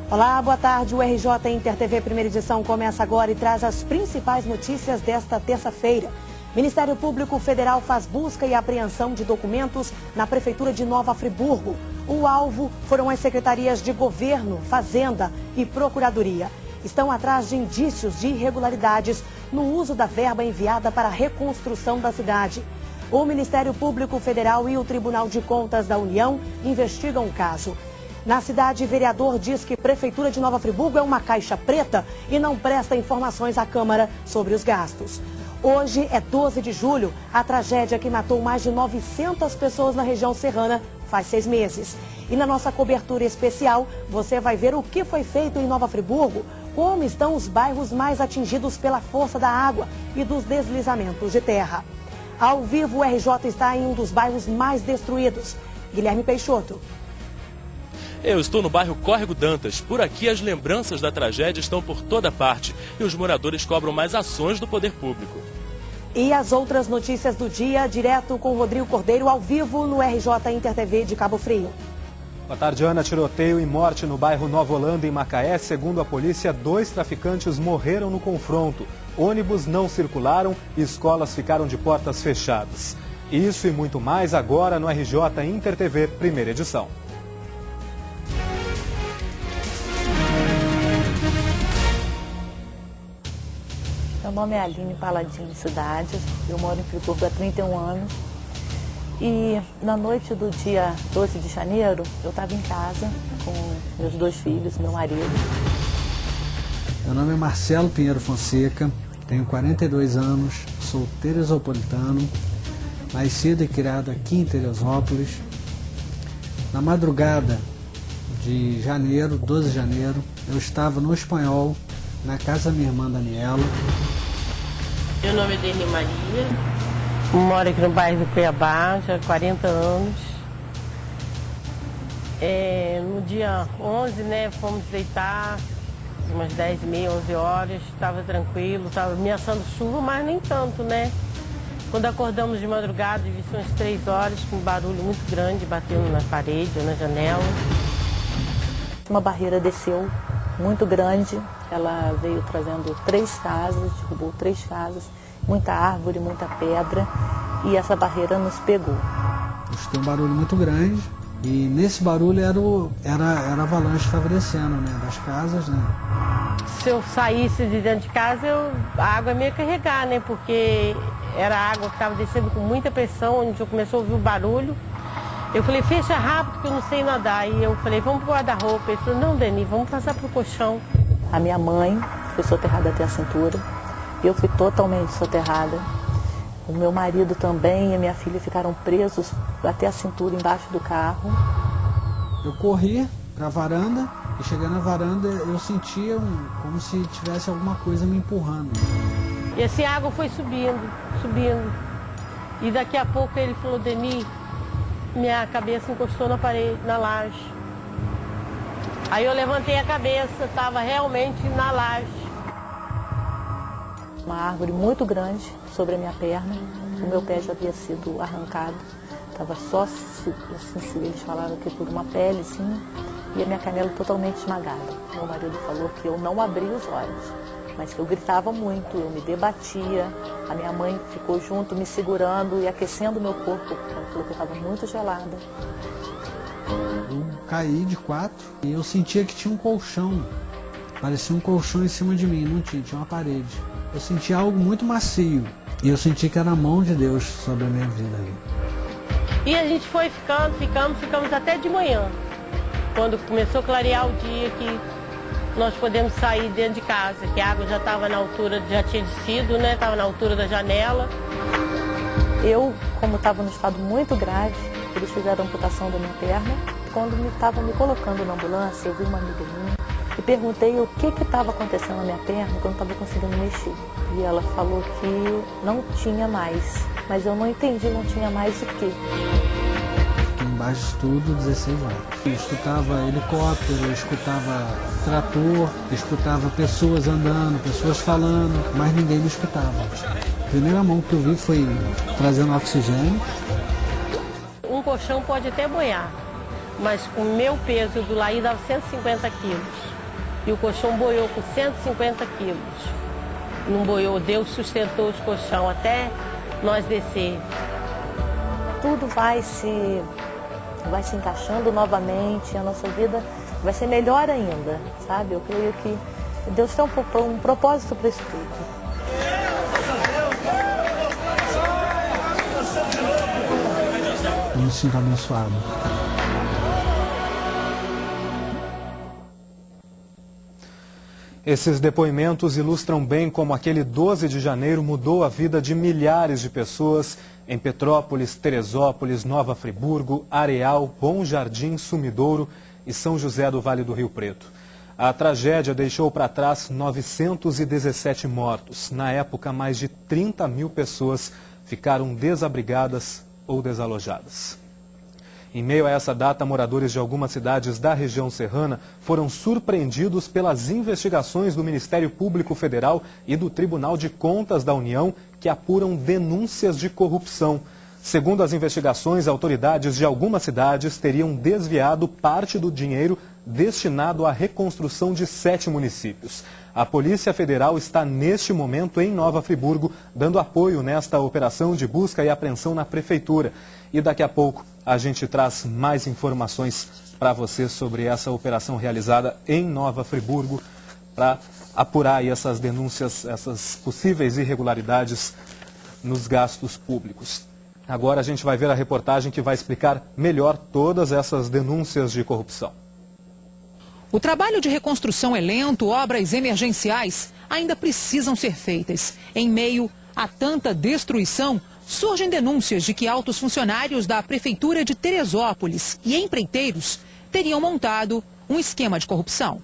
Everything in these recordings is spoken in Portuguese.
Olá, boa tarde. O RJ Inter TV Primeira Edição começa agora e traz as principais notícias desta terça-feira. Ministério Público Federal faz busca e apreensão de documentos na Prefeitura de Nova Friburgo. O alvo foram as secretarias de Governo, Fazenda e Procuradoria. Estão atrás de indícios de irregularidades no uso da verba enviada para a reconstrução da cidade. O Ministério Público Federal e o Tribunal de Contas da União investigam o caso. Na cidade, vereador diz que a Prefeitura de Nova Friburgo é uma caixa preta e não presta informações à Câmara sobre os gastos. Hoje é 12 de julho, a tragédia que matou mais de 900 pessoas na região serrana faz 6 meses. E na nossa cobertura especial, você vai ver o que foi feito em Nova Friburgo, como estão os bairros mais atingidos pela força da água e dos deslizamentos de terra. Ao vivo, o RJ está em um dos bairros mais destruídos. Guilherme Peixoto. Eu estou no bairro Córrego Dantas. Por aqui as lembranças da tragédia estão por toda parte e os moradores cobram mais ações do poder público. E as outras notícias do dia, direto com Rodrigo Cordeiro, ao vivo no RJ Inter TV de Cabo Frio. Boa tarde, Ana. Tiroteio e morte no bairro Nova Holanda, em Macaé. Segundo a polícia, 2 traficantes morreram no confronto. Ônibus não circularam e escolas ficaram de portas fechadas. Isso e muito mais agora no RJ Inter TV, primeira edição. Meu nome é Aline Paladino Cidades, eu moro em Friburgo há 31 anos e na noite do dia 12 de janeiro eu estava em casa com meus 2 filhos, meu marido. Meu nome é Marcelo Pinheiro Fonseca, tenho 42 anos, sou teresopolitano, nascido e criado aqui em Teresópolis. Na madrugada de janeiro, 12 de janeiro, eu estava no Espanhol, na casa da minha irmã Daniela. Meu nome é Deni Maria, moro aqui no bairro do Cuiabá, já há 40 anos. No dia 11, fomos deitar, umas 10h30, 11 horas, estava tranquilo, estava ameaçando chuva, mas nem tanto, Quando acordamos de madrugada, devia ser umas 3 horas, com um barulho muito grande, batendo na parede ou na janela. Uma barreira desceu, muito grande, ela veio trazendo 3 casas, derrubou 3 casas, muita árvore, muita pedra, e essa barreira nos pegou. Tem um barulho muito grande e nesse barulho era a avalanche que estava descendo, das casas, Se eu saísse de dentro de casa, a água ia me carregar, porque era água que estava descendo com muita pressão, onde eu comecei a ouvir o barulho. Eu falei, fecha rápido que eu não sei nadar. E eu falei, vamos pro guarda-roupa. Ele falou, não, Deni, vamos passar pro colchão. A minha mãe foi soterrada até a cintura, eu fui totalmente soterrada. O meu marido também e a minha filha ficaram presos até a cintura embaixo do carro. Eu corri para a varanda e chegando na varanda eu sentia como se tivesse alguma coisa me empurrando. E assim a água foi subindo, subindo. E daqui a pouco ele falou, Deni, minha cabeça encostou na parede, na laje. Aí eu levantei a cabeça, estava realmente na laje. Uma árvore muito grande sobre a minha perna, o meu pé já havia sido arrancado. Estava só, assim, eles falaram que por uma pelezinha, e a minha canela totalmente esmagada. Meu marido falou que eu não abri os olhos, mas que eu gritava muito, eu me debatia. A minha mãe ficou junto, me segurando e aquecendo o meu corpo, ela falou que eu estava muito gelada. Eu caí de 4 e eu sentia que tinha um colchão, parecia um colchão em cima de mim, não tinha uma parede. Eu sentia algo muito macio e eu senti que era a mão de Deus sobre a minha vida. E a gente foi ficamos até de manhã, quando começou a clarear o dia que nós podemos sair dentro de casa, que a água já estava na altura, já tinha descido, estava na altura da janela. Eu, como estava num estado muito grave, eles fizeram a amputação da minha perna. Quando estavam me colocando na ambulância, eu vi uma amiga minha e perguntei o que estava acontecendo na minha perna, que eu não estava conseguindo mexer. E ela falou que não tinha mais, mas eu não entendi, não tinha mais o quê. Embaixo de tudo, 16 horas. Eu escutava helicóptero, eu escutava trator, eu escutava pessoas andando, pessoas falando, mas ninguém me escutava. A primeira mão que eu vi foi trazendo oxigênio. Um colchão pode até boiar, mas com o meu peso do Laí dava 150 quilos. e o colchão boiou com 150 quilos. Não boiou, Deus sustentou os colchão até nós descer. Tudo vai se encaixando novamente, a nossa vida vai ser melhor ainda, sabe? Eu creio que Deus tem um propósito para isso tudo. Eu me sinto abençoado. Esses depoimentos ilustram bem como aquele 12 de janeiro mudou a vida de milhares de pessoas em Petrópolis, Teresópolis, Nova Friburgo, Areal, Bom Jardim, Sumidouro e São José do Vale do Rio Preto. A tragédia deixou para trás 917 mortos. Na época, mais de 30 mil pessoas ficaram desabrigadas ou desalojadas. Em meio a essa data, moradores de algumas cidades da região serrana foram surpreendidos pelas investigações do Ministério Público Federal e do Tribunal de Contas da União, que apuram denúncias de corrupção. Segundo as investigações, autoridades de algumas cidades teriam desviado parte do dinheiro destinado à reconstrução de 7 municípios. A Polícia Federal está neste momento em Nova Friburgo, dando apoio nesta operação de busca e apreensão na Prefeitura. E daqui a pouco a gente traz mais informações para você sobre essa operação realizada em Nova Friburgo para apurar aí essas denúncias, essas possíveis irregularidades nos gastos públicos. Agora a gente vai ver a reportagem que vai explicar melhor todas essas denúncias de corrupção. O trabalho de reconstrução é lento, obras emergenciais ainda precisam ser feitas. Em meio a tanta destruição, surgem denúncias de que altos funcionários da Prefeitura de Teresópolis e empreiteiros teriam montado um esquema de corrupção.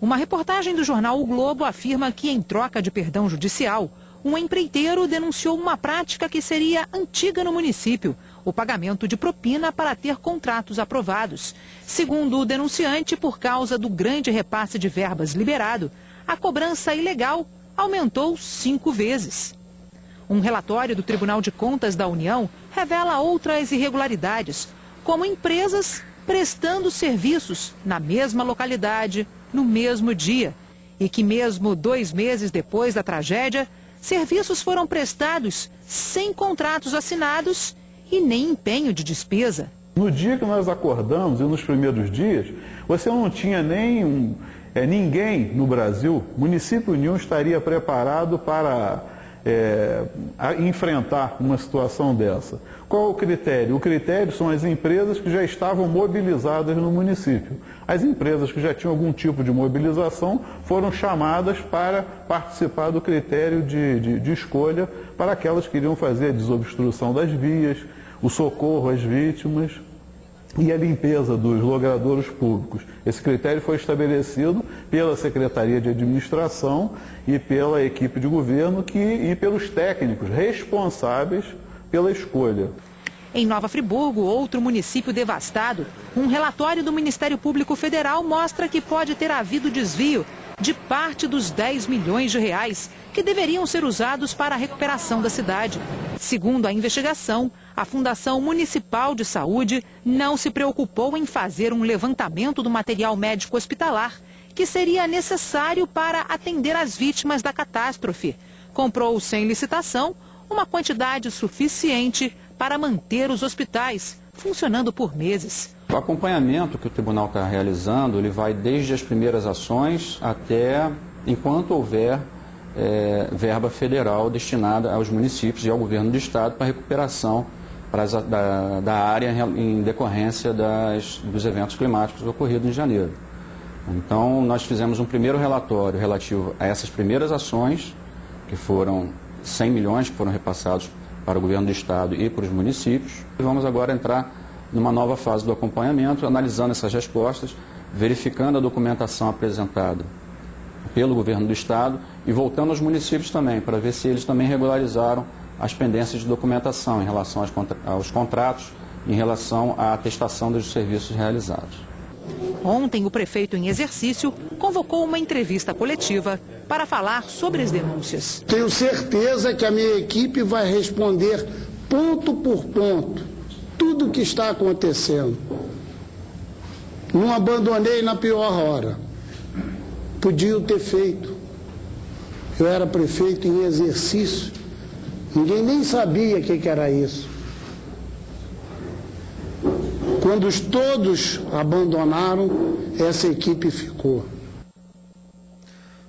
Uma reportagem do jornal O Globo afirma que, em troca de perdão judicial, um empreiteiro denunciou uma prática que seria antiga no município, o pagamento de propina para ter contratos aprovados. Segundo o denunciante, por causa do grande repasse de verbas liberado, a cobrança ilegal aumentou 5 vezes. Um relatório do Tribunal de Contas da União revela outras irregularidades, como empresas prestando serviços na mesma localidade, no mesmo dia, e que mesmo 2 meses depois da tragédia, serviços foram prestados sem contratos assinados e nem empenho de despesa. No dia que nós acordamos e nos primeiros dias, você não tinha nem ninguém no Brasil, município nenhum estaria preparado para enfrentar uma situação dessa. Qual o critério? O critério são as empresas que já estavam mobilizadas no município. As empresas que já tinham algum tipo de mobilização foram chamadas para participar do critério de escolha para aquelas que iriam fazer a desobstrução das vias, o socorro às vítimas e a limpeza dos logradouros públicos. Esse critério foi estabelecido pela Secretaria de Administração e pela equipe de governo e pelos técnicos responsáveis pela escolha. Em Nova Friburgo, outro município devastado, um relatório do Ministério Público Federal mostra que pode ter havido desvio de parte dos 10 milhões de reais que deveriam ser usados para a recuperação da cidade. Segundo a investigação, a Fundação Municipal de Saúde não se preocupou em fazer um levantamento do material médico hospitalar que seria necessário para atender as vítimas da catástrofe. Comprou sem licitação uma quantidade suficiente para manter os hospitais funcionando por meses. O acompanhamento que o tribunal está realizando, ele vai desde as primeiras ações até enquanto houver verba federal destinada aos municípios e ao governo do estado para recuperação da área em decorrência dos eventos climáticos ocorridos em janeiro. Então, nós fizemos um primeiro relatório relativo a essas primeiras ações, que foram 100 milhões que foram repassados para o governo do estado e para os municípios. E vamos agora entrar numa nova fase do acompanhamento, analisando essas respostas, verificando a documentação apresentada pelo governo do estado e voltando aos municípios também, para ver se eles também regularizaram as pendências de documentação em relação aos contratos, em relação à atestação dos serviços realizados. Ontem, o prefeito em exercício convocou uma entrevista coletiva para falar sobre as denúncias. Tenho certeza que a minha equipe vai responder ponto por ponto tudo o que está acontecendo. Não abandonei na pior hora. podiam ter feito. Eu era prefeito em exercício, ninguém nem sabia o que era isso. Quando todos abandonaram, essa equipe ficou.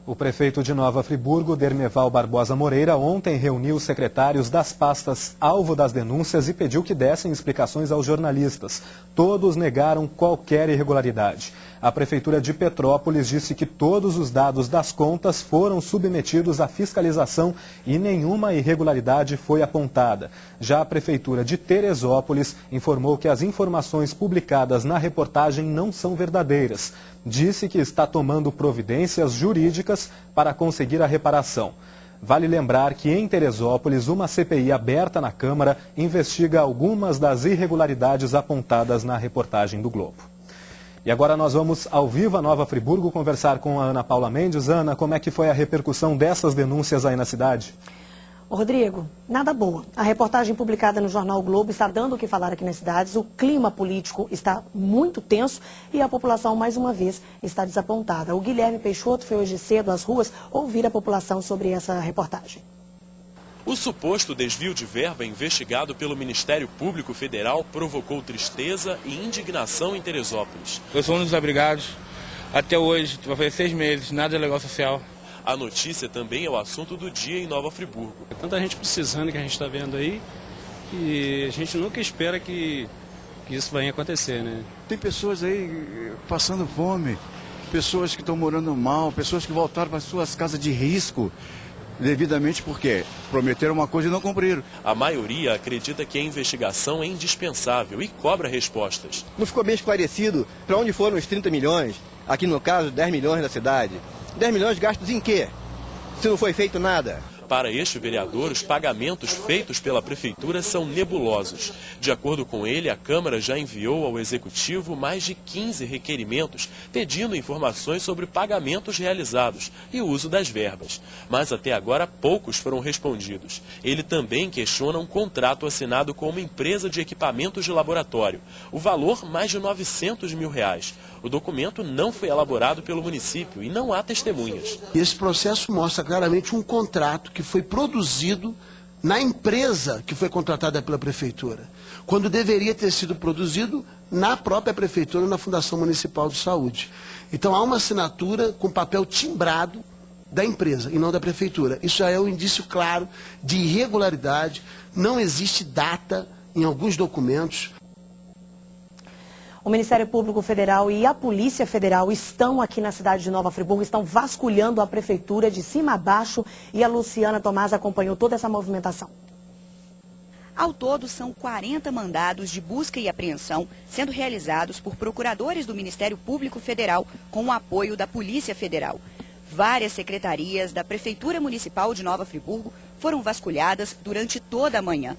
O prefeito de Nova Friburgo, Dermeval Barbosa Moreira, ontem reuniu os secretários das pastas alvo das denúncias e pediu que dessem explicações aos jornalistas. Todos negaram qualquer irregularidade. A Prefeitura de Petrópolis disse que todos os dados das contas foram submetidos à fiscalização e nenhuma irregularidade foi apontada. Já a Prefeitura de Teresópolis informou que as informações publicadas na reportagem não são verdadeiras. Disse que está tomando providências jurídicas para conseguir a reparação. Vale lembrar que em Teresópolis, uma CPI aberta na Câmara investiga algumas das irregularidades apontadas na reportagem do Globo. E agora nós vamos ao vivo a Nova Friburgo conversar com a Ana Paula Mendes. Ana, como é que foi a repercussão dessas denúncias aí na cidade? Rodrigo, nada boa. A reportagem publicada no jornal o Globo está dando o que falar aqui nas cidades. O clima político está muito tenso e a população, mais uma vez, está desapontada. O Guilherme Peixoto foi hoje cedo às ruas ouvir a população sobre essa reportagem. O suposto desvio de verba investigado pelo Ministério Público Federal provocou tristeza e indignação em Teresópolis. Eu sou um dos abrigados. Até hoje, vai fazer 6 meses, nada de legal social. A notícia também é o assunto do dia em Nova Friburgo. Tanta gente precisando que a gente está vendo aí e a gente nunca espera que isso venha acontecer, né? Tem pessoas aí passando fome, pessoas que estão morando mal, pessoas que voltaram para suas casas de risco devidamente porque prometeram uma coisa e não cumpriram. A maioria acredita que a investigação é indispensável e cobra respostas. Não ficou bem esclarecido para onde foram os 30 milhões, aqui no caso 10 milhões da cidade. 10 milhões gastos em quê? Se não foi feito nada. Para este vereador, os pagamentos feitos pela Prefeitura são nebulosos. De acordo com ele, a Câmara já enviou ao Executivo mais de 15 requerimentos pedindo informações sobre pagamentos realizados e o uso das verbas. Mas até agora poucos foram respondidos. Ele também questiona um contrato assinado com uma empresa de equipamentos de laboratório. O valor, mais de R$900 mil. O documento não foi elaborado pelo município e não há testemunhas. Esse processo mostra claramente um contrato que foi produzido na empresa que foi contratada pela Prefeitura, quando deveria ter sido produzido na própria Prefeitura, na Fundação Municipal de Saúde. Então há uma assinatura com papel timbrado da empresa e não da Prefeitura. Isso já é um indício claro de irregularidade, não existe data em alguns documentos. O Ministério Público Federal e a Polícia Federal estão aqui na cidade de Nova Friburgo, estão vasculhando a prefeitura de cima a baixo e a Luciana Tomás acompanhou toda essa movimentação. Ao todo, são 40 mandados de busca e apreensão sendo realizados por procuradores do Ministério Público Federal com o apoio da Polícia Federal. Várias secretarias da Prefeitura Municipal de Nova Friburgo foram vasculhadas durante toda a manhã.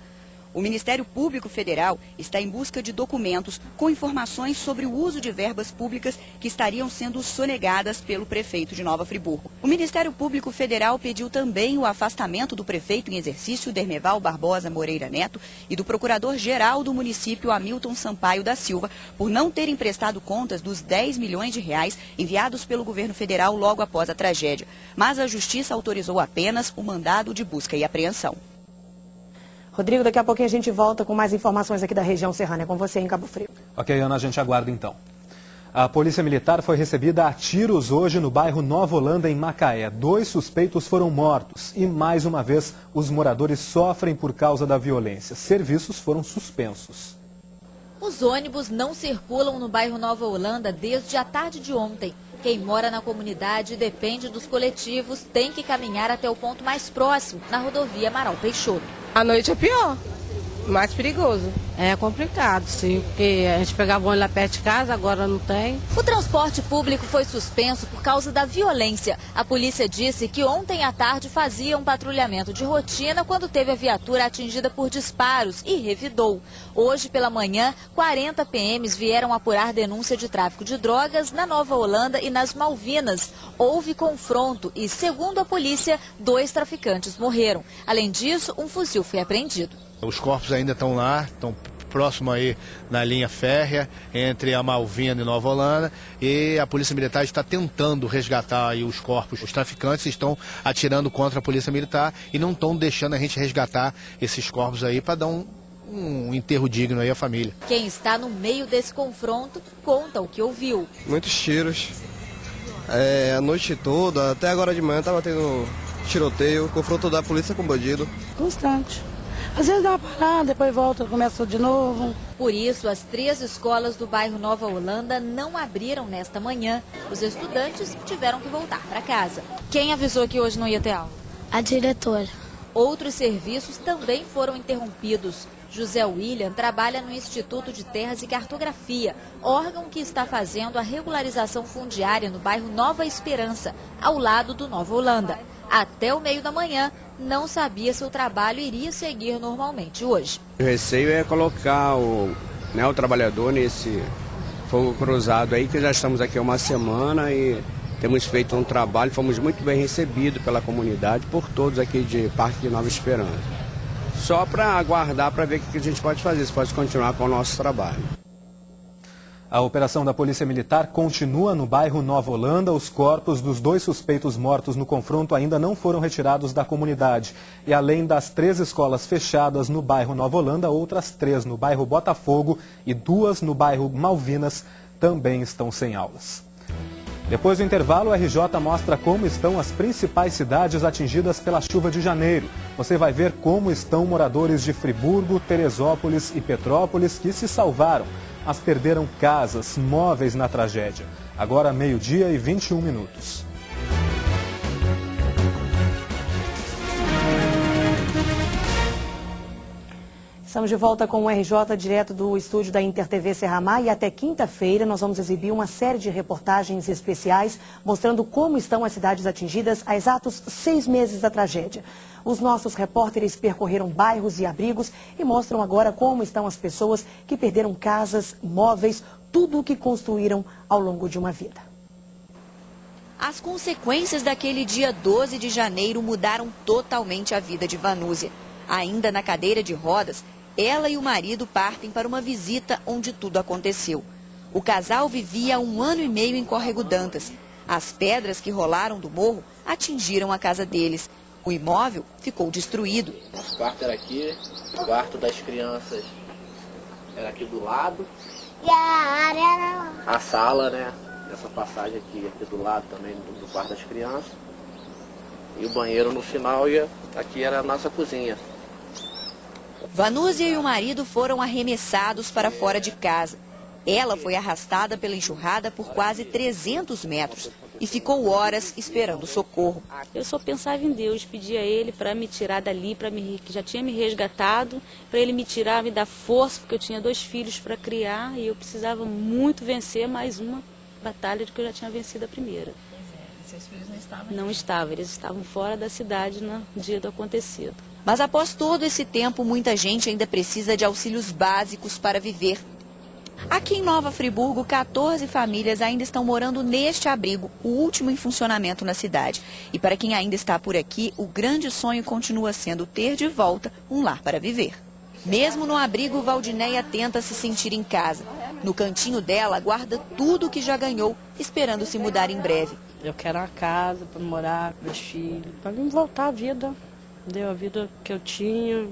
O Ministério Público Federal está em busca de documentos com informações sobre o uso de verbas públicas que estariam sendo sonegadas pelo prefeito de Nova Friburgo. O Ministério Público Federal pediu também o afastamento do prefeito em exercício, Dermeval Barbosa Moreira Neto, e do procurador-geral do município, Hamilton Sampaio da Silva, por não terem prestado contas dos 10 milhões de reais enviados pelo governo federal logo após a tragédia. Mas a Justiça autorizou apenas o mandado de busca e apreensão. Rodrigo, daqui a pouquinho a gente volta com mais informações aqui da região serrana. É com você em Cabo Frio. Ok, Ana, a gente aguarda então. A Polícia Militar foi recebida a tiros hoje no bairro Nova Holanda, em Macaé. 2 suspeitos foram mortos e, mais uma vez, os moradores sofrem por causa da violência. Serviços foram suspensos. Os ônibus não circulam no bairro Nova Holanda desde a tarde de ontem. Quem mora na comunidade e depende dos coletivos tem que caminhar até o ponto mais próximo, na rodovia Amaral Peixoto. À noite é pior, mais perigoso. É complicado, sim, porque a gente pegava o ônibus lá perto de casa, agora não tem. O transporte público foi suspenso por causa da violência. A polícia disse que ontem à tarde fazia um patrulhamento de rotina quando teve a viatura atingida por disparos e revidou. Hoje pela manhã, 40 PMs vieram apurar denúncia de tráfico de drogas na Nova Holanda e nas Malvinas. Houve confronto e, segundo a polícia, 2 traficantes morreram. Além disso, um fuzil foi apreendido. Os corpos ainda estão lá, estão próximo aí na linha férrea, entre a Malvina e Nova Holanda, e a Polícia Militar está tentando resgatar aí os corpos. Os traficantes estão atirando contra a Polícia Militar e não estão deixando a gente resgatar esses corpos aí para dar um enterro digno aí à família. Quem está no meio desse confronto conta o que ouviu. Muitos tiros, a noite toda, até agora de manhã estava tendo tiroteio, confronto da polícia com bandido. Constante. Às vezes dá uma parada, depois volta, começa de novo. Por isso, as 3 escolas do bairro Nova Holanda não abriram nesta manhã. Os estudantes tiveram que voltar para casa. Quem avisou que hoje não ia ter aula? A diretora. Outros serviços também foram interrompidos. José William trabalha no Instituto de Terras e Cartografia, órgão que está fazendo a regularização fundiária no bairro Nova Esperança, ao lado do Nova Holanda. Até o meio da manhã, não sabia se o trabalho iria seguir normalmente hoje. O receio é colocar o trabalhador nesse fogo cruzado aí, que já estamos aqui há uma semana e temos feito um trabalho, fomos muito bem recebidos pela comunidade, por todos aqui de Parque de Nova Esperança. Só para aguardar para ver o que a gente pode fazer, se pode continuar com o nosso trabalho. A operação da Polícia Militar continua no bairro Nova Holanda. Os corpos dos 2 suspeitos mortos no confronto ainda não foram retirados da comunidade. E além das 3 escolas fechadas no bairro Nova Holanda, outras 3 no bairro Botafogo e 2 no bairro Malvinas também estão sem aulas. Depois do intervalo, o RJ mostra como estão as principais cidades atingidas pela chuva de janeiro. Você vai ver como estão moradores de Friburgo, Teresópolis e Petrópolis que se salvaram, mas perderam casas, móveis na tragédia. Agora 12h e 21 minutos. Estamos de volta com o RJ, direto do estúdio da InterTV Serramar, e até quinta-feira nós vamos exibir uma série de reportagens especiais mostrando como estão as cidades atingidas há exatos 6 meses da tragédia. Os nossos repórteres percorreram bairros e abrigos e mostram agora como estão as pessoas que perderam casas, móveis, tudo o que construíram ao longo de uma vida. As consequências daquele dia 12 de janeiro mudaram totalmente a vida de Vanúzia. Ainda na cadeira de rodas, ela e o marido partem para uma visita onde tudo aconteceu. O casal vivia há 1 ano e meio em Córrego Dantas. As pedras que rolaram do morro atingiram a casa deles. O imóvel ficou destruído. Nosso quarto era aqui, o quarto das crianças era aqui do lado. E a área era... A sala, né? Essa passagem aqui do lado também do quarto das crianças. E o banheiro no final, e aqui era a nossa cozinha. Vanúzia e o marido foram arremessados para fora de casa. Ela foi arrastada pela enxurrada por quase 300 metros e ficou horas esperando socorro. Eu só pensava em Deus, pedia a Ele para me tirar dali, que já tinha me resgatado, para Ele me tirar, me dar força, porque eu tinha 2 filhos para criar e eu precisava muito vencer mais uma batalha de que eu já tinha vencido a primeira. Seus filhos não estavam? Não estavam, eles estavam fora da cidade no dia do acontecido. Mas após todo esse tempo, muita gente ainda precisa de auxílios básicos para viver. Aqui em Nova Friburgo, 14 famílias ainda estão morando neste abrigo, o último em funcionamento na cidade. E para quem ainda está por aqui, o grande sonho continua sendo ter de volta um lar para viver. Mesmo no abrigo, Valdineia tenta se sentir em casa. No cantinho dela, guarda tudo o que já ganhou, esperando se mudar em breve. Eu quero uma casa para morar com meus filhos, para me voltar à vida. Deu a vida que eu tinha.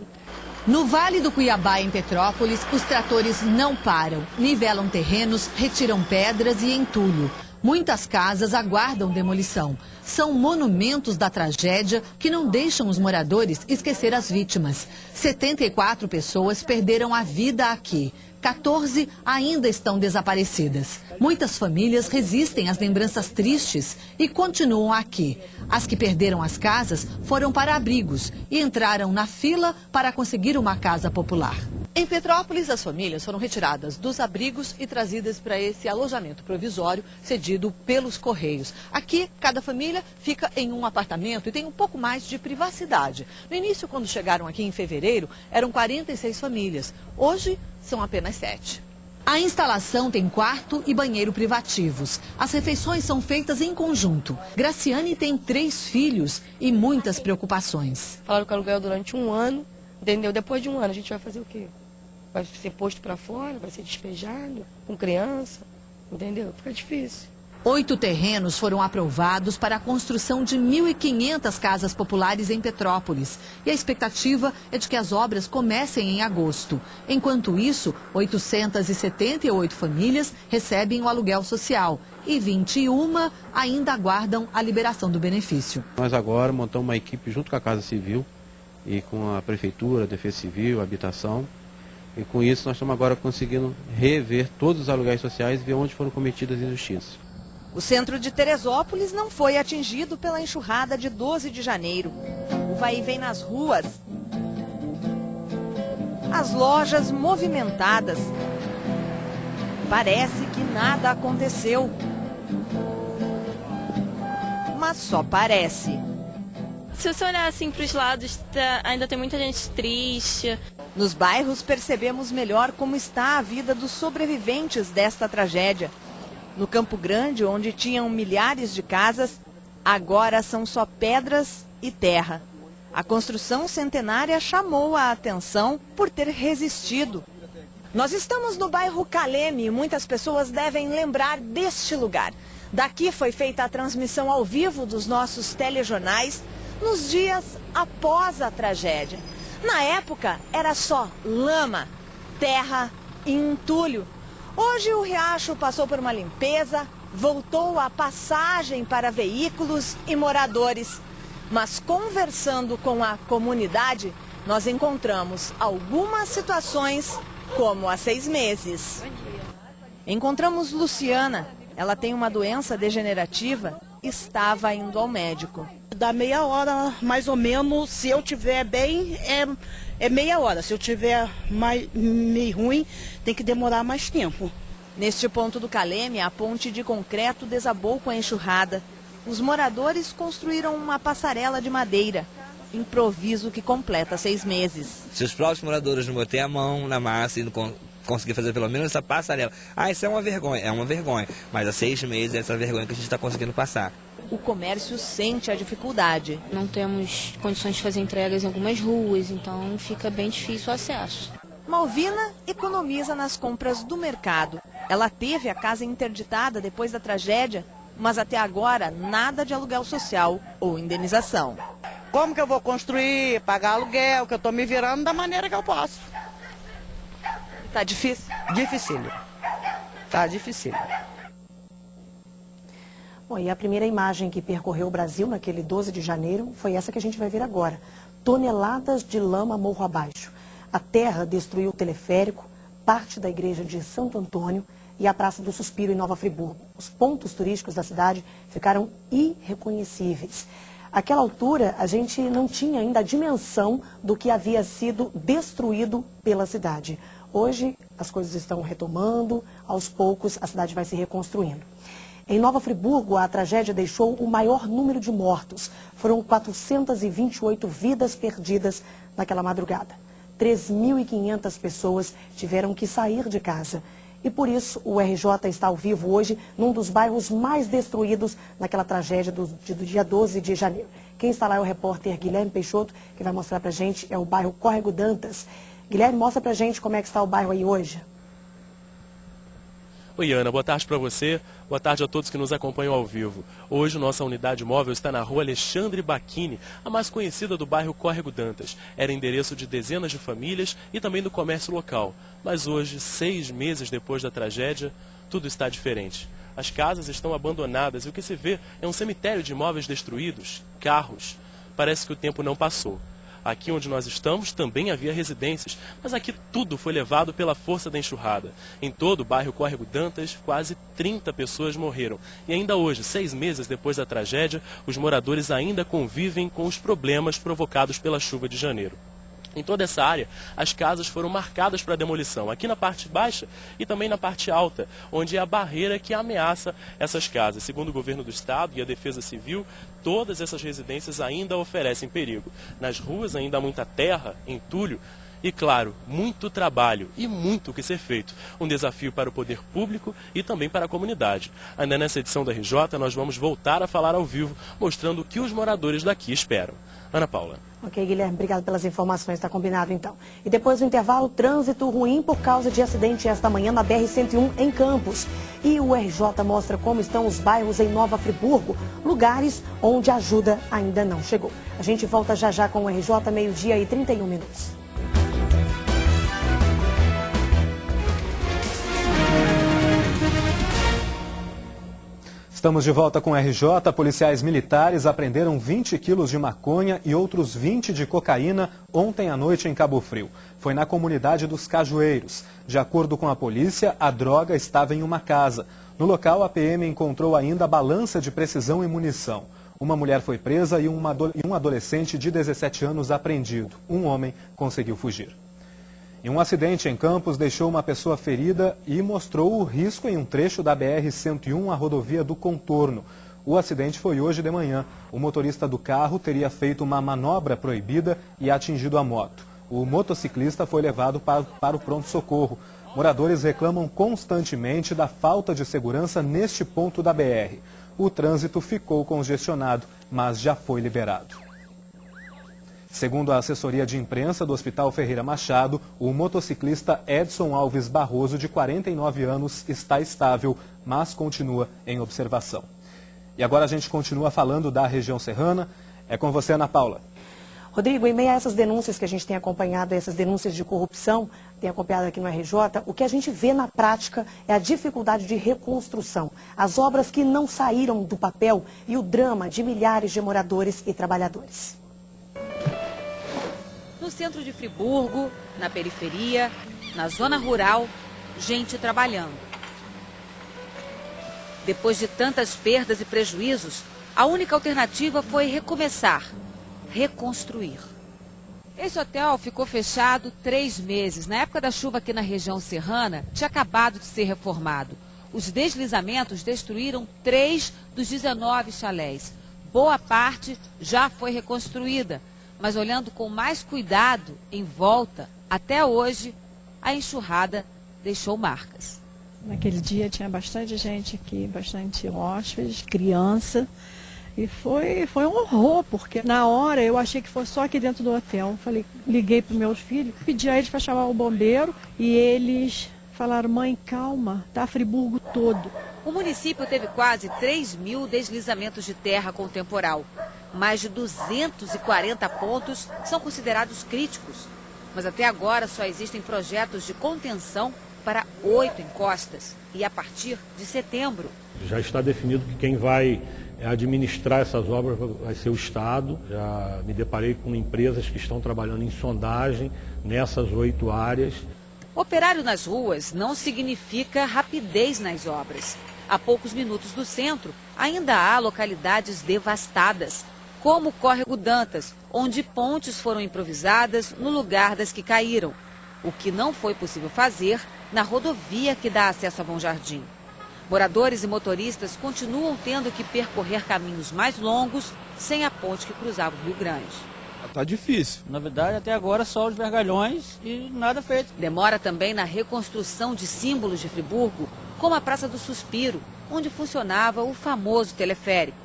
No Vale do Cuiabá, em Petrópolis, os tratores não param. Nivelam terrenos, retiram pedras e entulho. Muitas casas aguardam demolição. São monumentos da tragédia que não deixam os moradores esquecer as vítimas. 74 pessoas perderam a vida aqui. 14 ainda estão desaparecidas. Muitas famílias resistem às lembranças tristes e continuam aqui. As que perderam as casas foram para abrigos e entraram na fila para conseguir uma casa popular. Em Petrópolis, as famílias foram retiradas dos abrigos e trazidas para esse alojamento provisório cedido pelos Correios. Aqui, cada família fica em um apartamento e tem um pouco mais de privacidade. No início, quando chegaram aqui em fevereiro, eram 46 famílias. Hoje, são apenas 7. A instalação tem quarto e banheiro privativos. As refeições são feitas em conjunto. Graciane tem 3 filhos e muitas preocupações. Falaram que aluguel durante 1 ano, entendeu? Depois de 1 ano a gente vai fazer o quê? vai ser posto para fora, vai ser despejado, com criança, entendeu? Fica difícil. 8 terrenos foram aprovados para a construção de 1.500 casas populares em Petrópolis. E a expectativa é de que as obras comecem em agosto. Enquanto isso, 878 famílias recebem o aluguel social e 21 ainda aguardam a liberação do benefício. Nós agora montamos uma equipe junto com a Casa Civil e com a Prefeitura, a Defesa Civil, a Habitação. E com isso nós estamos agora conseguindo rever todos os aluguéis sociais e ver onde foram cometidas injustiças. O centro de Teresópolis não foi atingido pela enxurrada de 12 de janeiro. O vai-e-vem nas ruas, as lojas movimentadas. Parece que nada aconteceu. Mas só parece. Se você olhar assim para os lados, ainda tem muita gente triste. Nos bairros percebemos melhor como está a vida dos sobreviventes desta tragédia. No Campo Grande, onde tinham milhares de casas, agora são só pedras e terra. A construção centenária chamou a atenção por ter resistido. Nós estamos no bairro Caleme e muitas pessoas devem lembrar deste lugar. Daqui foi feita a transmissão ao vivo dos nossos telejornais nos dias após a tragédia. Na época, era só lama, terra e entulho. Hoje o riacho passou por uma limpeza, voltou a passagem para veículos e moradores. Mas conversando com a comunidade, nós encontramos algumas situações como há 6 meses. Encontramos Luciana. Ela tem uma doença degenerativa e estava indo ao médico. Dá meia hora, mais ou menos, se eu tiver bem, é meia hora. Se eu tiver meio ruim, tem que demorar mais tempo. Neste ponto do Caleme, a ponte de concreto desabou com a enxurrada. Os moradores construíram uma passarela de madeira, improviso que completa 6 meses. Se os próprios moradores não botarem a mão na massa e não conseguir fazer pelo menos essa passarela, isso é uma vergonha, mas há 6 meses é essa vergonha que a gente está conseguindo passar. O comércio sente a dificuldade. Não temos condições de fazer entregas em algumas ruas, então fica bem difícil o acesso. Malvina economiza nas compras do mercado. Ela teve a casa interditada depois da tragédia, mas até agora nada de aluguel social ou indenização. Como que eu vou construir, pagar aluguel, que eu estou me virando da maneira que eu posso. Tá difícil? Dificílimo. Tá dificílimo. Bom, e a primeira imagem que percorreu o Brasil naquele 12 de janeiro foi essa que a gente vai ver agora. Toneladas de lama morro abaixo. A terra destruiu o teleférico, parte da igreja de Santo Antônio e a Praça do Suspiro em Nova Friburgo. Os pontos turísticos da cidade ficaram irreconhecíveis. Àquela altura, a gente não tinha ainda a dimensão do que havia sido destruído pela cidade. Hoje, as coisas estão retomando, aos poucos a cidade vai se reconstruindo. Em Nova Friburgo, a tragédia deixou o maior número de mortos. Foram 428 vidas perdidas naquela madrugada. 3.500 pessoas tiveram que sair de casa. E por isso o RJ está ao vivo hoje num dos bairros mais destruídos naquela tragédia do dia 12 de janeiro. Quem está lá é o repórter Guilherme Peixoto, que vai mostrar pra gente, é o bairro Córrego Dantas. Guilherme, mostra pra gente como é que está o bairro aí hoje. Oi, Ana, boa tarde para você, boa tarde a todos que nos acompanham ao vivo. Hoje nossa unidade móvel está na rua Alexandre Bacchini, a mais conhecida do bairro Córrego Dantas. Era endereço de dezenas de famílias e também do comércio local. Mas hoje, 6 meses depois da tragédia, tudo está diferente. As casas estão abandonadas e o que se vê é um cemitério de imóveis destruídos, carros. Parece que o tempo não passou. Aqui onde nós estamos também havia residências, mas aqui tudo foi levado pela força da enxurrada. Em todo o bairro Córrego Dantas, quase 30 pessoas morreram. E ainda hoje, 6 meses depois da tragédia, os moradores ainda convivem com os problemas provocados pela chuva de janeiro. Em toda essa área, as casas foram marcadas para demolição, aqui na parte baixa e também na parte alta, onde é a barreira que ameaça essas casas. Segundo o governo do estado e a Defesa Civil, todas essas residências ainda oferecem perigo. Nas ruas ainda há muita terra, entulho, E claro, muito trabalho e muito o que ser feito. Um desafio para o poder público e também para a comunidade. Ainda nessa edição da RJ, nós vamos voltar a falar ao vivo, mostrando o que os moradores daqui esperam. Ana Paula. Ok, Guilherme, obrigado pelas informações, está combinado então. E depois do intervalo, trânsito ruim por causa de acidente esta manhã na BR-101 em Campos. E o RJ mostra como estão os bairros em Nova Friburgo, lugares onde a ajuda ainda não chegou. A gente volta já já com o RJ, meio-dia e 31 minutos. Estamos de volta com o RJ. Policiais militares apreenderam 20 quilos de maconha e outros 20 de cocaína ontem à noite em Cabo Frio. Foi na comunidade dos Cajueiros. De acordo com a polícia, a droga estava em uma casa. No local, a PM encontrou ainda balança de precisão e munição. Uma mulher foi presa e um adolescente de 17 anos apreendido. Um homem conseguiu fugir. E um acidente em Campos deixou uma pessoa ferida e mostrou o risco em um trecho da BR-101, a rodovia do Contorno. O acidente foi hoje de manhã. O motorista do carro teria feito uma manobra proibida e atingido a moto. O motociclista foi levado para o pronto-socorro. Moradores reclamam constantemente da falta de segurança neste ponto da BR. O trânsito ficou congestionado, mas já foi liberado. Segundo a assessoria de imprensa do Hospital Ferreira Machado, o motociclista Edson Alves Barroso, de 49 anos, está estável, mas continua em observação. E agora a gente continua falando da região serrana. É com você, Ana Paula. Rodrigo, em meio a essas denúncias que a gente tem acompanhado, essas denúncias de corrupção, tem acompanhado aqui no RJ, o que a gente vê na prática é a dificuldade de reconstrução. As obras que não saíram do papel e o drama de milhares de moradores e trabalhadores. No centro de Friburgo, na periferia, na zona rural, gente trabalhando. Depois de tantas perdas e prejuízos, a única alternativa foi recomeçar, reconstruir. Esse hotel ficou fechado 3 meses. Na época da chuva aqui na região serrana, tinha acabado de ser reformado. Os deslizamentos destruíram 3 dos 19 chalés. Boa parte já foi reconstruída. Mas olhando com mais cuidado em volta, até hoje, a enxurrada deixou marcas. Naquele dia tinha bastante gente aqui, bastante hóspedes, criança. E foi um horror, porque na hora eu achei que fosse só aqui dentro do hotel. Liguei para os meus filhos, pedi a eles para chamar o bombeiro e eles falaram: mãe, calma, tá Friburgo todo. O município teve quase 3.000 deslizamentos de terra com temporal. Mais de 240 pontos são considerados críticos. Mas até agora só existem projetos de contenção para 8 encostas. E a partir de setembro. Já está definido que quem vai administrar essas obras vai ser o Estado. Já me deparei com empresas que estão trabalhando em sondagem nessas 8 áreas. Operário nas ruas não significa rapidez nas obras. A poucos minutos do centro, ainda há localidades devastadas, como o Córrego Dantas, onde pontes foram improvisadas no lugar das que caíram, o que não foi possível fazer na rodovia que dá acesso a Bom Jardim. Moradores e motoristas continuam tendo que percorrer caminhos mais longos sem a ponte que cruzava o Rio Grande. Tá difícil. Na verdade, até agora só os vergalhões e nada feito. Demora também na reconstrução de símbolos de Friburgo, como a Praça do Suspiro, onde funcionava o famoso teleférico.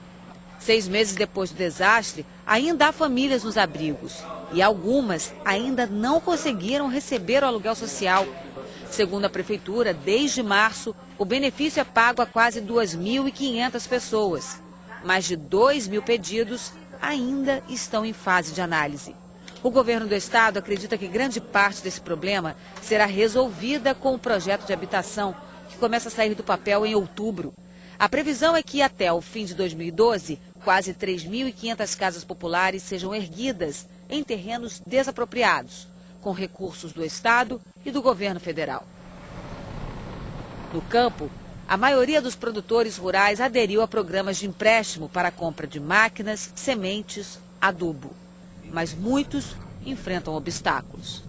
6 meses depois do desastre, ainda há famílias nos abrigos e algumas ainda não conseguiram receber o aluguel social. Segundo a Prefeitura, desde março, o benefício é pago a quase 2.500 pessoas. Mais de 2.000 pedidos ainda estão em fase de análise. O governo do estado acredita que grande parte desse problema será resolvida com o projeto de habitação, que começa a sair do papel em outubro. A previsão é que até o fim de 2012, quase 3.500 casas populares sejam erguidas em terrenos desapropriados, com recursos do Estado e do governo federal. No campo, a maioria dos produtores rurais aderiu a programas de empréstimo para a compra de máquinas, sementes, adubo. Mas muitos enfrentam obstáculos.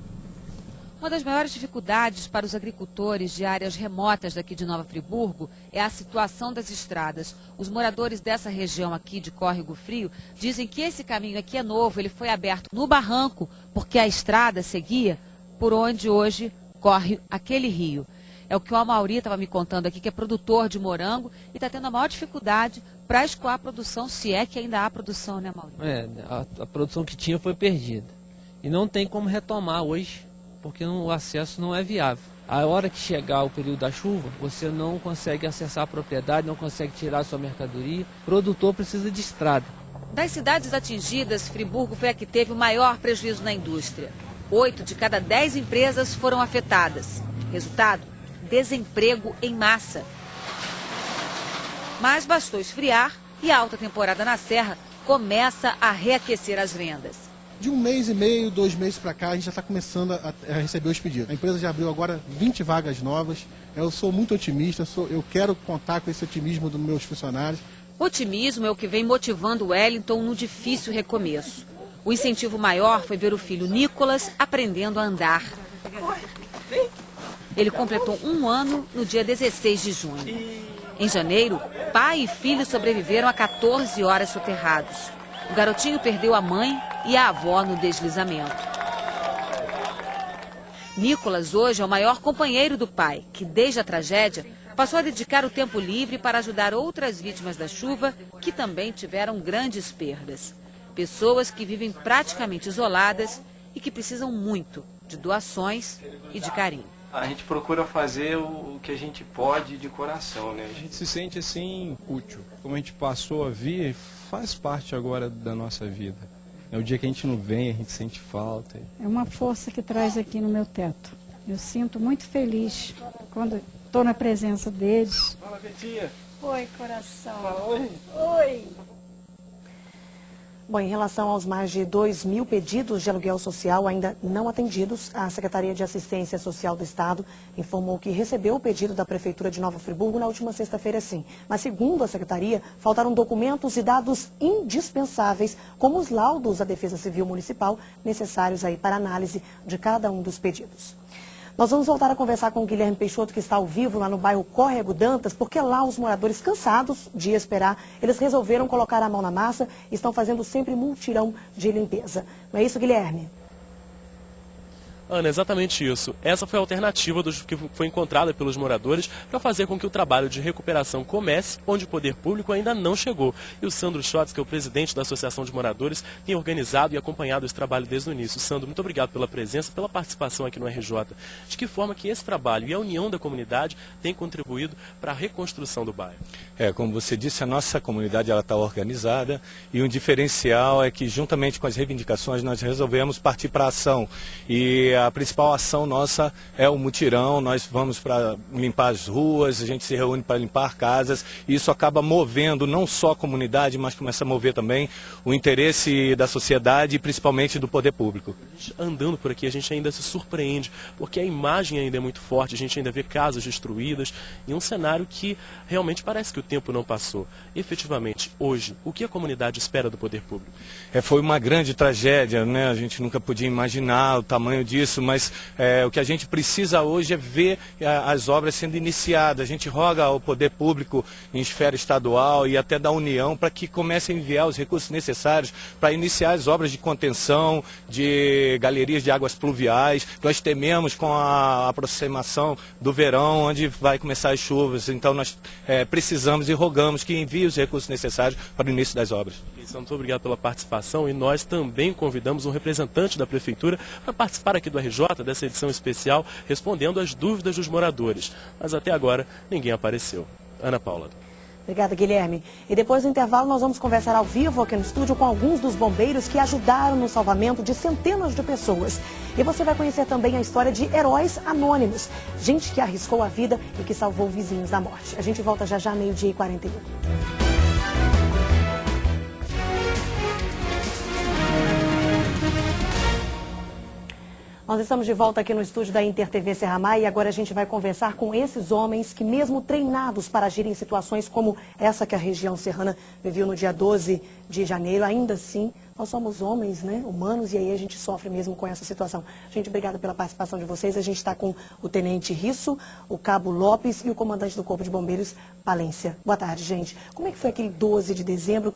Uma das maiores dificuldades para os agricultores de áreas remotas daqui de Nova Friburgo é a situação das estradas. Os moradores dessa região aqui de Córrego Frio dizem que esse caminho aqui é novo, ele foi aberto no barranco porque a estrada seguia por onde hoje corre aquele rio. É o que o Amauri estava me contando aqui, que é produtor de morango e está tendo a maior dificuldade para escoar a produção, se é que ainda há produção, né, Amauri? A produção que tinha foi perdida. E não tem como retomar hoje, porque o acesso não é viável. A hora que chegar o período da chuva, você não consegue acessar a propriedade, não consegue tirar a sua mercadoria. O produtor precisa de estrada. Das cidades atingidas, Friburgo foi a que teve o maior prejuízo na indústria. 8 de cada 10 empresas foram afetadas. Resultado? Desemprego em massa. Mas bastou esfriar e a alta temporada na Serra começa a reaquecer as vendas. De 1 mês e meio, 2 meses para cá, a gente já está começando a receber os pedidos. A empresa já abriu agora 20 vagas novas. Eu sou muito otimista, eu quero contar com esse otimismo dos meus funcionários. Otimismo é o que vem motivando o Wellington no difícil recomeço. O incentivo maior foi ver o filho Nicolas aprendendo a andar. Ele completou 1 ano no dia 16 de junho. Em janeiro, pai e filho sobreviveram a 14 horas soterrados. O garotinho perdeu a mãe e a avó no deslizamento. Nicolas hoje é o maior companheiro do pai, que desde a tragédia passou a dedicar o tempo livre para ajudar outras vítimas da chuva que também tiveram grandes perdas. Pessoas que vivem praticamente isoladas e que precisam muito de doações e de carinho. A gente procura fazer o que a gente pode de coração, né? A gente se sente assim útil. Como a gente passou a vir, faz parte agora da nossa vida. É o dia que a gente não vem, a gente sente falta. É uma força que traz aqui no meu teto. Eu sinto muito feliz quando estou na presença deles. Fala, Betinha. Oi, coração. Fala, oi. Oi. Bom, em relação aos mais de 2.000 pedidos de aluguel social ainda não atendidos, a Secretaria de Assistência Social do Estado informou que recebeu o pedido da Prefeitura de Nova Friburgo na última sexta-feira, sim. Mas, segundo a Secretaria, faltaram documentos e dados indispensáveis, como os laudos da Defesa Civil Municipal, necessários aí para análise de cada um dos pedidos. Nós vamos voltar a conversar com o Guilherme Peixoto, que está ao vivo lá no bairro Córrego Dantas, porque lá os moradores, cansados de esperar, eles resolveram colocar a mão na massa e estão fazendo sempre mutirão de limpeza. Não é isso, Guilherme? Ana, exatamente isso. Essa foi a alternativa que foi encontrada pelos moradores para fazer com que o trabalho de recuperação comece onde o poder público ainda não chegou. E o Sandro Schotz, que é o presidente da Associação de Moradores, tem organizado e acompanhado esse trabalho desde o início. Sandro, muito obrigado pela presença, pela participação aqui no RJ. De que forma que esse trabalho e a união da comunidade têm contribuído para a reconstrução do bairro? Como você disse, a nossa comunidade está organizada e um diferencial é que, juntamente com as reivindicações, nós resolvemos partir para a ação. E a principal ação nossa é o mutirão. Nós vamos para limpar as ruas, a gente se reúne para limpar casas, e isso acaba movendo não só a comunidade, mas começa a mover também o interesse da sociedade e principalmente do poder público. Andando por aqui, a gente ainda se surpreende, porque a imagem ainda é muito forte, a gente ainda vê casas destruídas e um cenário que realmente parece que o tempo não passou. Efetivamente, hoje, o que a comunidade espera do poder público? Foi uma grande tragédia, né? A gente nunca podia imaginar o tamanho disso, mas o que a gente precisa hoje é ver as obras sendo iniciadas. A gente roga ao poder público em esfera estadual e até da União para que comece a enviar os recursos necessários para iniciar as obras de contenção, de galerias de águas pluviais. Nós tememos com a aproximação do verão, onde vai começar as chuvas, então nós precisamos e rogamos que envie os recursos necessários para o início das obras. Muito obrigado pela participação, e nós também convidamos um representante da Prefeitura para participar aqui do RJ, dessa edição especial, respondendo às dúvidas dos moradores. Mas até agora ninguém apareceu. Ana Paula. Obrigada, Guilherme. E depois do intervalo nós vamos conversar ao vivo aqui no estúdio com alguns dos bombeiros que ajudaram no salvamento de centenas de pessoas. E você vai conhecer também a história de heróis anônimos, gente que arriscou a vida e que salvou vizinhos da morte. A gente volta já já, 12h41. Nós estamos de volta aqui no estúdio da Inter TV Serra Maia e agora a gente vai conversar com esses homens que, mesmo treinados para agir em situações como essa que a região serrana viveu no dia 12 de janeiro, ainda assim, nós somos homens, né, humanos, e aí a gente sofre mesmo com essa situação. Gente, obrigada pela participação de vocês. A gente está com o Tenente Risso, o Cabo Lopes e o comandante do Corpo de Bombeiros, Palência. Boa tarde, gente. Como é que foi aquele 12 de dezembro?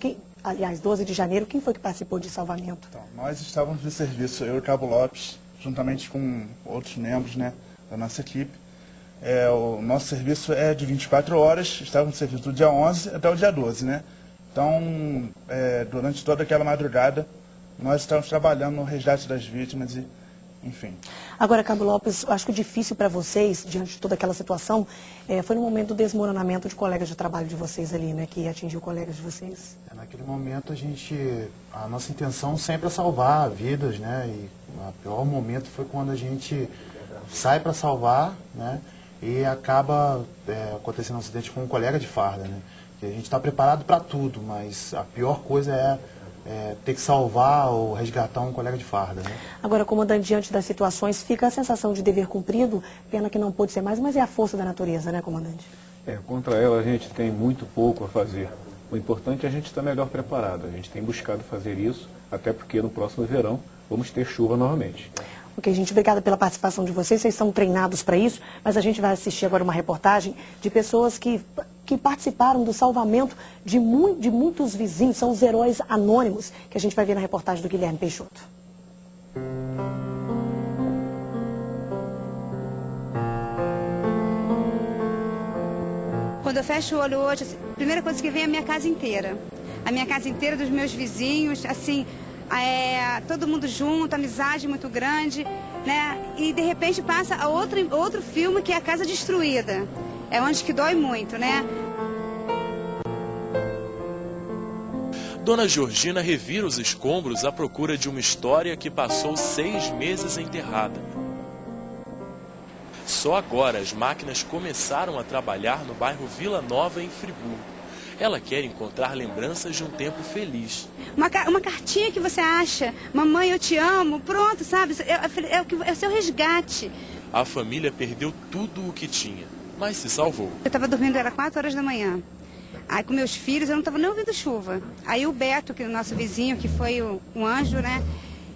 12 de janeiro, quem foi que participou de salvamento? Então, nós estávamos de serviço, eu e o Cabo Lopes, juntamente com outros membros, né, da nossa equipe. O nosso serviço é de 24 horas, estava no serviço do dia 11 até o dia 12, né? Então, durante toda aquela madrugada, nós estamos trabalhando no resgate das vítimas e, enfim. Agora, Cabo Lopes, acho que o difícil para vocês, diante de toda aquela situação, foi no momento do desmoronamento de colegas de trabalho de vocês ali, né, que atingiu colegas de vocês. Naquele momento, a nossa intenção sempre é salvar vidas, né, e o pior momento foi quando a gente sai para salvar, né, e acaba acontecendo um acidente com um colega de farda, né, que a gente está preparado para tudo, mas a pior coisa é ter que salvar ou resgatar um colega de farda, né? Agora, comandante, diante das situações, fica a sensação de dever cumprido, pena que não pôde ser mais, mas é a força da natureza, né, comandante? Contra ela a gente tem muito pouco a fazer. O importante é a gente estar melhor preparado. A gente tem buscado fazer isso, até porque no próximo verão vamos ter chuva novamente. Ok, gente, obrigada pela participação de vocês estão treinados para isso, mas a gente vai assistir agora uma reportagem de pessoas que participaram do salvamento de muitos vizinhos, são os heróis anônimos, que a gente vai ver na reportagem do Guilherme Peixoto. Quando eu fecho o olho hoje, a primeira coisa que vem é a minha casa inteira. A minha casa inteira, dos meus vizinhos, assim, todo mundo junto, amizade muito grande, né? E de repente passa outro filme que é a casa destruída. É onde que dói muito, né? Dona Georgina revira os escombros à procura de uma história que passou 6 meses enterrada. Só agora as máquinas começaram a trabalhar no bairro Vila Nova, em Friburgo. Ela quer encontrar lembranças de um tempo feliz. Uma cartinha que você acha, mamãe, eu te amo, pronto, sabe? É o seu resgate. A família perdeu tudo o que tinha, mas se salvou. Eu estava dormindo, era 4 horas da manhã. Aí com meus filhos eu não estava nem ouvindo chuva. Aí o Beto, que é o nosso vizinho, que foi um anjo, né?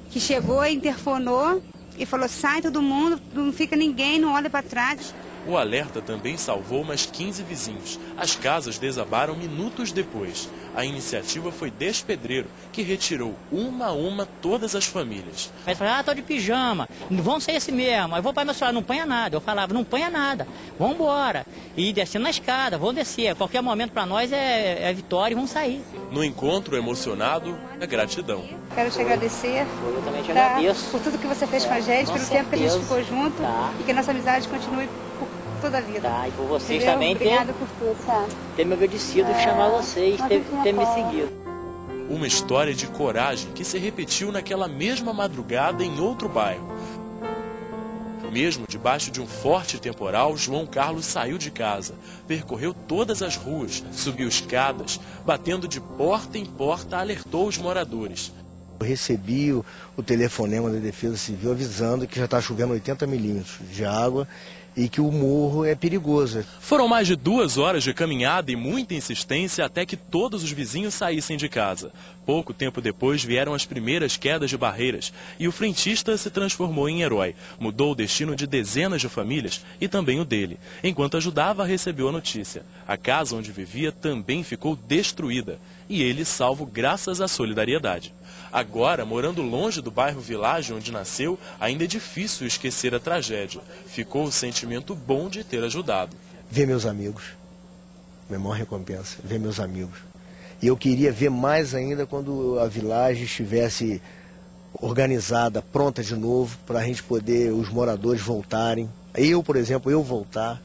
Que chegou e interfonou e falou, sai todo mundo, não fica ninguém, não olha para trás. O alerta também salvou mais 15 vizinhos. As casas desabaram minutos depois. A iniciativa foi Despedreiro, que retirou uma a uma todas as famílias. Aí falava, tô de pijama, vamos ser esse mesmo. Aí vou para meu celular, não ponha nada. Eu falava, não ponha nada, vamos embora. E descendo na escada, vamos descer. A qualquer momento para nós é vitória e vamos sair. No encontro emocionado, a gratidão. Quero te agradecer. Eu também te agradeço. Por tudo que você fez com a gente, pelo tempo que a gente ficou junto e que a nossa amizade continue por toda a vida. E por vocês entendeu? também Obrigada por tudo, ter me obedecido, chamar vocês, ter me seguido. Uma história de coragem que se repetiu naquela mesma madrugada em outro bairro. Mesmo debaixo de um forte temporal, João Carlos saiu de casa, percorreu todas as ruas, subiu escadas, batendo de porta em porta, alertou os moradores. Eu recebi o telefonema da Defesa Civil avisando que já está chovendo 80 milímetros de água e que o morro é perigoso. Foram mais de 2 horas de caminhada e muita insistência até que todos os vizinhos saíssem de casa. Pouco tempo depois vieram as primeiras quedas de barreiras e o frentista se transformou em herói. Mudou o destino de dezenas de famílias e também o dele. Enquanto ajudava, recebeu a notícia. A casa onde vivia também ficou destruída e ele salvo graças à solidariedade. Agora, morando longe do bairro Vilagem onde nasceu, ainda é difícil esquecer a tragédia. Ficou o sentimento bom de ter ajudado. Ver meus amigos, minha maior recompensa, ver meus amigos. E eu queria ver mais ainda quando a Vilagem estivesse organizada, pronta de novo, para a gente poder, os moradores voltarem. Eu, por exemplo, voltar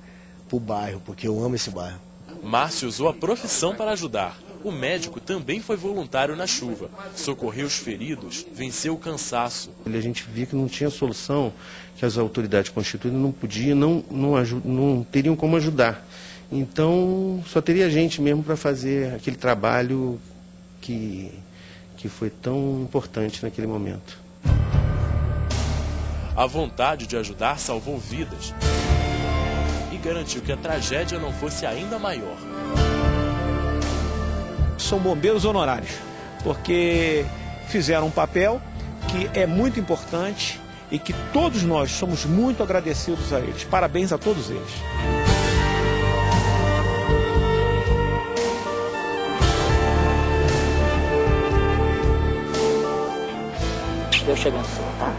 para o bairro, porque eu amo esse bairro. Márcio usou a profissão para ajudar. O médico também foi voluntário na chuva. Socorreu os feridos, venceu o cansaço. A gente via que não tinha solução, que as autoridades constituídas não podiam, não teriam como ajudar. Então, só teria gente mesmo para fazer aquele trabalho que foi tão importante naquele momento. A vontade de ajudar salvou vidas e garantiu que a tragédia não fosse ainda maior. São bombeiros honorários, porque fizeram um papel que é muito importante e que todos nós somos muito agradecidos a eles. Parabéns a todos eles. Deus te abençoe, tá?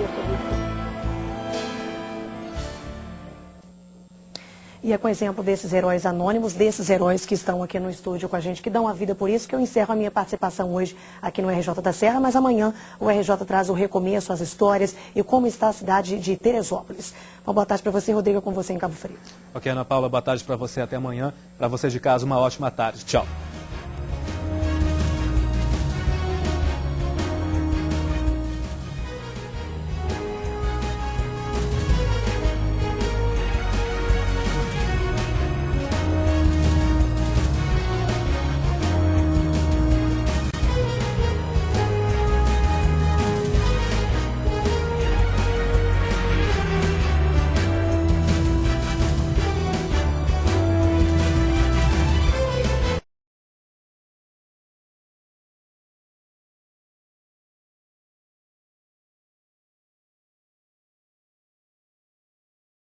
E é com exemplo desses heróis anônimos, desses heróis que estão aqui no estúdio com a gente, que dão a vida por isso, que eu encerro a minha participação hoje aqui no RJ da Serra, mas amanhã o RJ traz o recomeço, as histórias e como está a cidade de Teresópolis. Uma boa tarde para você, Rodrigo, com você em Cabo Frio. Ok, Ana Paula, boa tarde para você, até amanhã. Para você de casa, uma ótima tarde. Tchau.